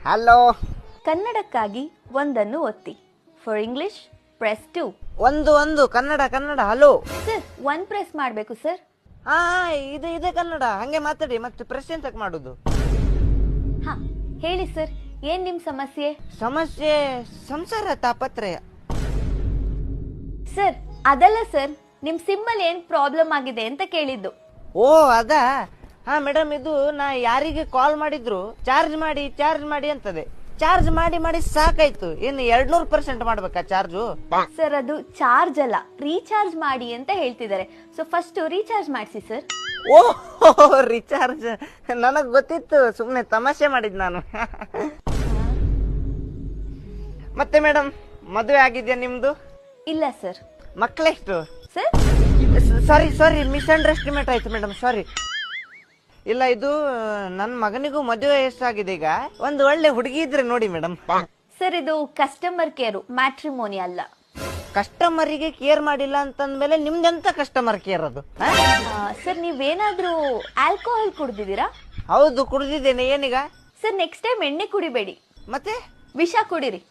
Hello. ಕನ್ನಡಕ್ಕಾಗಿ ಒಂದನ್ನು ಒತ್ತಿ. For English press 2. ಒಂದು ಕನ್ನಡ ಹಲೋ. ಸರ್ 1 ಪ್ರೆಸ್ ಮಾಡಬೇಕು ಸರ್. ಹಾ ಇದೆ ಕನ್ನಡ, ಹಂಗೆ ಮಾತಾಡಿ. ಮತ್ತೆ ಪ್ರೆಸ್ ಎಂತಕ್ ಮಾಡುದು? ಹಾ ಹೇಳಿ ಸರ್, ಏನ್ ನಿಮ್ ಸಮಸ್ಯೆ? ಸಮಸ್ಯೆ ಸಂಸಾರ ತಾಪತ್ರಯ. ಸರ್ ಅದಲ್ಲ ಸರ್, ನಿಮ್ ಸಿಮ್ಮಲ್ಲಿ ಏನ್ ಪ್ರಾಬ್ಲಮ್ ಆಗಿದೆ ಅಂತ ಕೇಳಿದ್ದು. ಓ ಅದಾ? ಹಾ ಮೇಡಮ್, ಇದು ನಾ ಯಾರಿಗೆ ಕಾಲ್ ಮಾಡಿದ್ರು ಚಾರ್ಜ್ ಮಾಡಿ ಅಂತದೆ. ಚಾರ್ಜ್ ಮಾಡಿ ಸಾಕಾಯ್ತು. ಇನ್ನು 200% ಮಾಡ್ಬೇಕಾ ಚಾರ್ಜು? ಸರ್ ಅದು ಚಾರ್ಜ್ ಅಲ್ಲ, ರೀಚಾರ್ಜ್ ಮಾಡಿ ಅಂತ ಹೇಳ್ತಿದ್ದಾರೆ. ಸೊ ಫಸ್ಟ್ ರೀಚಾರ್ಜ್ ಮಾಡಿಸಿ ಸರ್. ಓ ರಿಚಾರ್ಜ್ ನನಗ್ ಗೊತ್ತಿತ್ತು, ಸುಮ್ನೆ ತಮಾಷೆ ಮಾಡಿದ್ ನಾನು. ಮತ್ತೆ ಮೇಡಮ್, ಮದುವೆ ಆಗಿದ್ಯಾ ನಿಮ್ದು? ಇಲ್ಲ ಸರ್. ಮಕ್ಕಳೆಷ್ಟು? ಸರ್ ಸಾರಿ ಮಿಸ್ಅಂಡರ್ಸ್ಟಿಮೇಟ್ ಆಯ್ತು ಮೇಡಮ್, ಸಾರಿ. ಇಲ್ಲ, ಇದು ನನ್ನ ಮಗನಿಗೂ ಮದುವೆ ಎಷ್ಟಾಗಿದೆ. ಈಗ ಒಂದು ಒಳ್ಳೆ ಹುಡುಗಿ ಇದ್ರೆ ನೋಡಿ ಮೇಡಮ್. ಸರ್ ಇದು ಕಸ್ಟಮರ್ ಕೇರು, ಮ್ಯಾಟ್ರಿಮೋನಿ ಅಲ್ಲ. ಕಸ್ಟಮರಿಗೆ ಕೇರ್ ಮಾಡಿಲ್ಲ ಅಂತಂದ್ಮೇಲೆ ನಿಮ್ದೆಂತ ಕಸ್ಟಮರ್ ಕೇರ್ ಅದು? ಸರ್ ನೀವೇನಾದ್ರೂ ಆಲ್ಕೋಹಾಲ್ ಕುಡ್ದಿದ್ದೀರಾ? ಹೌದು, ಕುಡ್ದಿದ್ದೇನೆ. ಏನೀಗ? ಸರ್ ನೆಕ್ಸ್ಟ್ ಟೈಮ್ ಎಣ್ಣೆ ಕುಡಿಬೇಡಿ, ಮತ್ತೆ ವಿಷ ಕುಡಿರಿ.